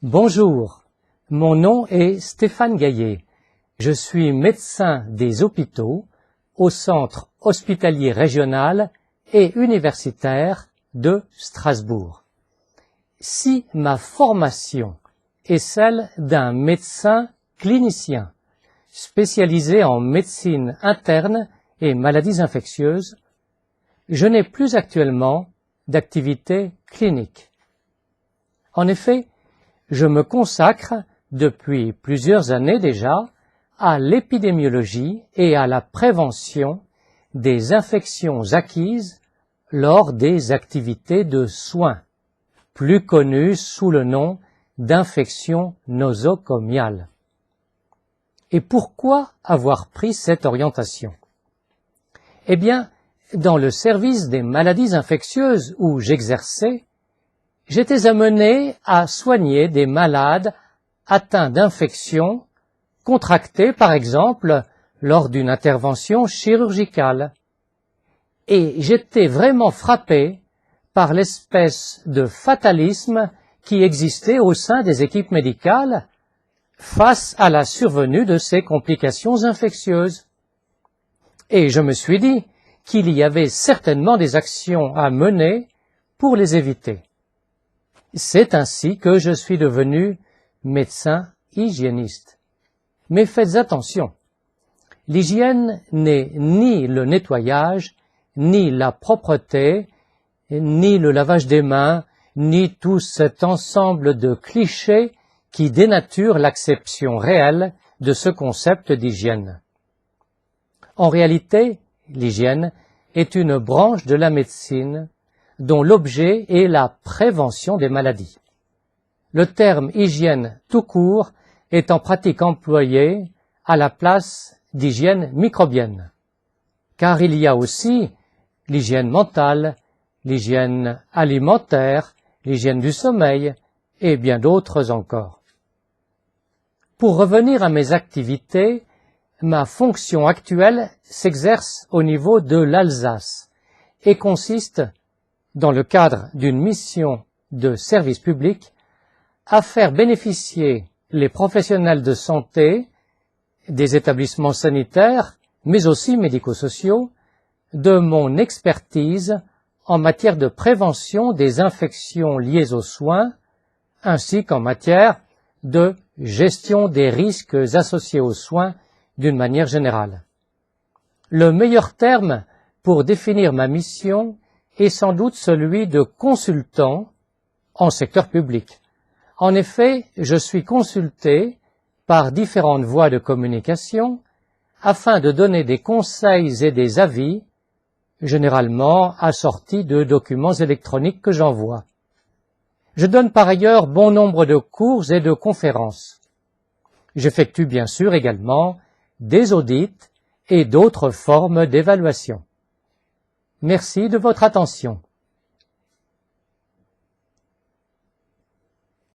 Bonjour, mon nom est Stéphane Gaillet. Je suis médecin des hôpitaux au Centre hospitalier régional et universitaire de Strasbourg. Si ma formation est celle d'un médecin clinicien spécialisé en médecine interne et maladies infectieuses, je n'ai plus actuellement d'activité clinique. En effet, je me consacre depuis plusieurs années déjà à l'épidémiologie et à la prévention des infections acquises lors des activités de soins, plus connues sous le nom d'infections nosocomiales. Et pourquoi avoir pris cette orientation? Eh bien, dans le service des maladies infectieuses où j'exerçais, j'étais amené à soigner des malades atteints d'infections contractées par exemple lors d'une intervention chirurgicale. Et j'étais vraiment frappé par l'espèce de fatalisme qui existait au sein des équipes médicales face à la survenue de ces complications infectieuses. Et je me suis dit qu'il y avait certainement des actions à mener pour les éviter. C'est ainsi que je suis devenu médecin hygiéniste. Mais faites attention, l'hygiène n'est ni le nettoyage, ni la propreté, ni le lavage des mains, ni tout cet ensemble de clichés qui dénaturent l'acception réelle de ce concept d'hygiène. En réalité, l'hygiène est une branche de la médecine dont l'objet est la prévention des maladies. Le terme hygiène tout court est en pratique employé à la place d'hygiène microbienne, car il y a aussi l'hygiène mentale, l'hygiène alimentaire, l'hygiène du sommeil et bien d'autres encore. Pour revenir à mes activités, ma fonction actuelle s'exerce au niveau de l'Alsace et consiste, dans le cadre d'une mission de service public, à faire bénéficier les professionnels de santé, des établissements sanitaires, mais aussi médico-sociaux, de mon expertise en matière de prévention des infections liées aux soins, ainsi qu'en matière de gestion des risques associés aux soins d'une manière générale. Le meilleur terme pour définir ma mission est sans doute celui de consultant en secteur public. En effet, je suis consulté par différentes voies de communication afin de donner des conseils et des avis, généralement assortis de documents électroniques que j'envoie. Je donne par ailleurs bon nombre de cours et de conférences. J'effectue bien sûr également des audits et d'autres formes d'évaluation. Merci de votre attention.